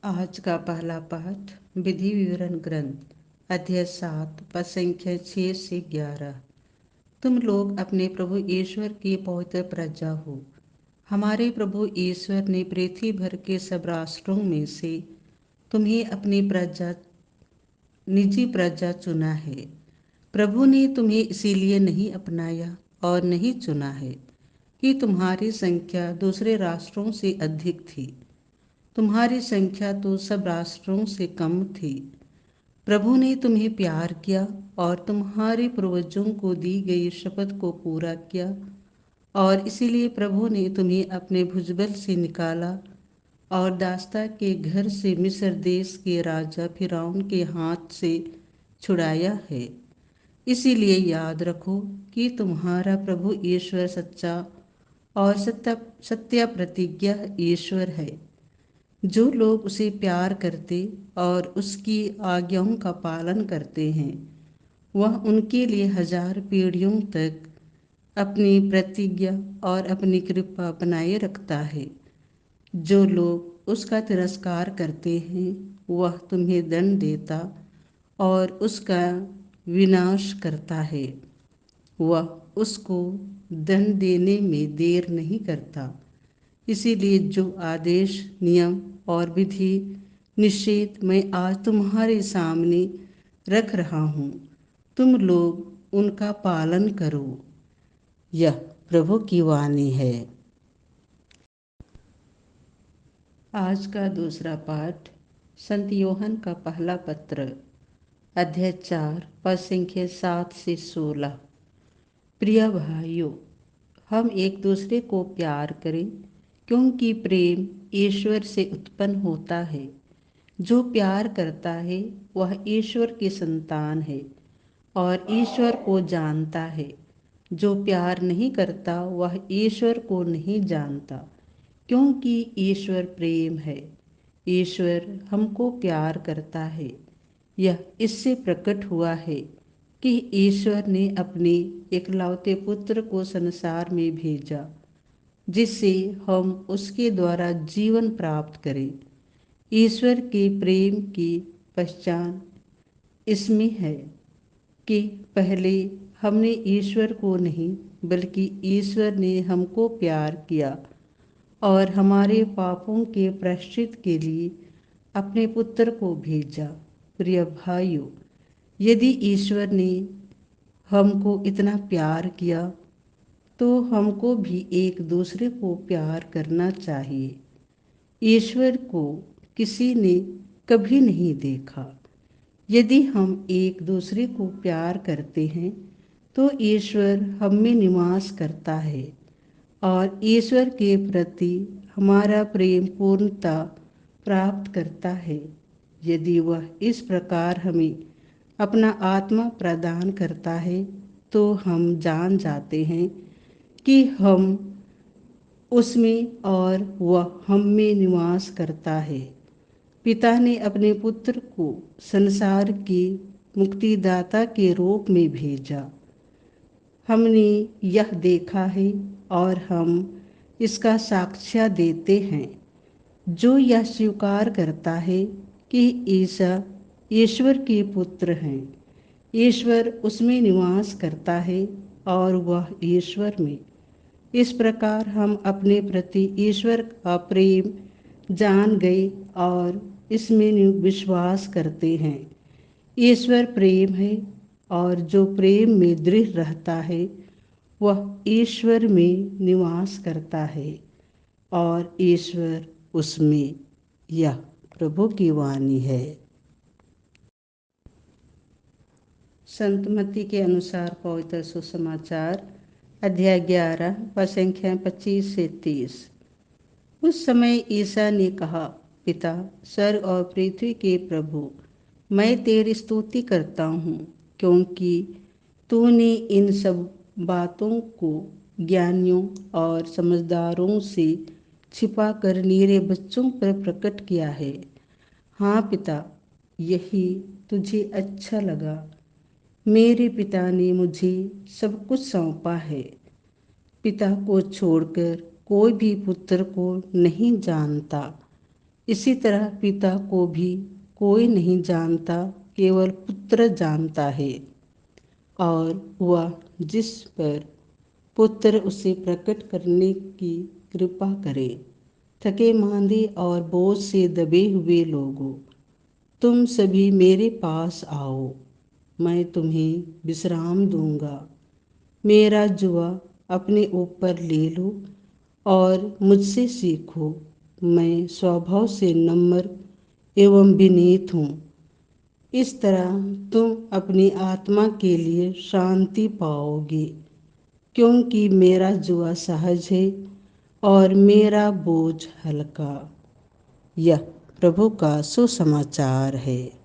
आज का पहला पाठ विधि विवरण ग्रंथ अध्याय 7 पद संख्या 6 से 11। तुम लोग अपने प्रभु ईश्वर की पवित्र प्रजा हो। हमारे प्रभु ईश्वर ने पृथ्वी भर के सब राष्ट्रों में से तुम्हें अपनी प्रजा निजी प्रजा चुना है। प्रभु ने तुम्हें इसीलिए नहीं अपनाया और नहीं चुना है कि तुम्हारी संख्या दूसरे राष्ट्रों से अधिक थी। तुम्हारी संख्या तो सब राष्ट्रों से कम थी। प्रभु ने तुम्हें प्यार किया और तुम्हारे पूर्वजों को दी गई शपथ को पूरा किया, और इसीलिए प्रभु ने तुम्हें अपने भुजबल से निकाला और दास्ता के घर से मिस्र देश के राजा फिरौन के हाथ से छुड़ाया है। इसीलिए याद रखो कि तुम्हारा प्रभु ईश्वर सच्चा और सत्य प्रतिज्ञा ईश्वर है। जो लोग उसे प्यार करते और उसकी आज्ञाओं का पालन करते हैं, वह उनके लिए 1000 पीढ़ियों तक अपनी प्रतिज्ञा और अपनी कृपा बनाए रखता है। जो लोग उसका तिरस्कार करते हैं, वह तुम्हें दंड देता और उसका विनाश करता है। वह उसको दंड देने में देर नहीं करता। इसीलिए जो आदेश, नियम और विधि निषेध मैं आज तुम्हारे सामने रख रहा हूँ, तुम लोग उनका पालन करो। यह प्रभु की वाणी है। आज का दूसरा पाठ संत योहन का पहला पत्र अध्याय 4 पद संख्या 7 से 16। प्रिय भाइयों, हम एक दूसरे को प्यार करें, क्योंकि प्रेम ईश्वर से उत्पन्न होता है। जो प्यार करता है वह ईश्वर की संतान है और ईश्वर को जानता है। जो प्यार नहीं करता वह ईश्वर को नहीं जानता, क्योंकि ईश्वर प्रेम है। ईश्वर हमको प्यार करता है। यह इससे प्रकट हुआ है कि ईश्वर ने अपने एकलौते पुत्र को संसार में भेजा, जिससे हम उसके द्वारा जीवन प्राप्त करें। ईश्वर के प्रेम की पहचान इसमें है कि पहले हमने ईश्वर को नहीं, बल्कि ईश्वर ने हमको प्यार किया और हमारे पापों के प्रायश्चित के लिए अपने पुत्र को भेजा। प्रिय भाइयों, यदि ईश्वर ने हमको इतना प्यार किया, तो हमको भी एक दूसरे को प्यार करना चाहिए। ईश्वर को किसी ने कभी नहीं देखा। यदि हम एक दूसरे को प्यार करते हैं, तो ईश्वर हम में निवास करता है और ईश्वर के प्रति हमारा प्रेम पूर्णता प्राप्त करता है। यदि वह इस प्रकार हमें अपना आत्मा प्रदान करता है, तो हम जान जाते हैं कि हम उसमें और वह हम में निवास करता है। पिता ने अपने पुत्र को संसार के मुक्तिदाता के रूप में भेजा। हमने यह देखा है और हम इसका साक्ष्य देते हैं। जो यह स्वीकार करता है कि ईसा ईश्वर के पुत्र हैं, ईश्वर उसमें निवास करता है और वह ईश्वर में। इस प्रकार हम अपने प्रति ईश्वर का प्रेम जान गए और इसमें विश्वास करते हैं। ईश्वर प्रेम है और जो प्रेम में दृढ़ रहता है, वह ईश्वर में निवास करता है और ईश्वर उसमें। यह प्रभु की वाणी है। संत मत्ती के अनुसार पवित्र सुसमाचार अध्याय 11 पद संख्या 25 से 30। उस समय ईसा ने कहा, पिता, स्वर्ग और पृथ्वी के प्रभु, मैं तेरी स्तुति करता हूँ, क्योंकि तूने इन सब बातों को ज्ञानियों और समझदारों से छिपा कर निरे बच्चों पर प्रकट किया है। हाँ पिता, यही तुझे अच्छा लगा। मेरे पिता ने मुझे सब कुछ सौंपा है। पिता को छोड़कर कोई भी पुत्र को नहीं जानता। इसी तरह पिता को भी कोई नहीं जानता, केवल पुत्र जानता है, और वह जिस पर पुत्र उसे प्रकट करने की कृपा करे। थके मांदे और बोझ से दबे हुए लोगों, तुम सभी मेरे पास आओ, मैं तुम्हें विश्राम दूंगा। मेरा जुआ अपने ऊपर ले लो और मुझसे सीखो। मैं स्वभाव से नम्र एवं विनीत हूँ। इस तरह तुम अपनी आत्मा के लिए शांति पाओगे, क्योंकि मेरा जुआ सहज है और मेरा बोझ हल्का। यह प्रभु का सुसमाचार है।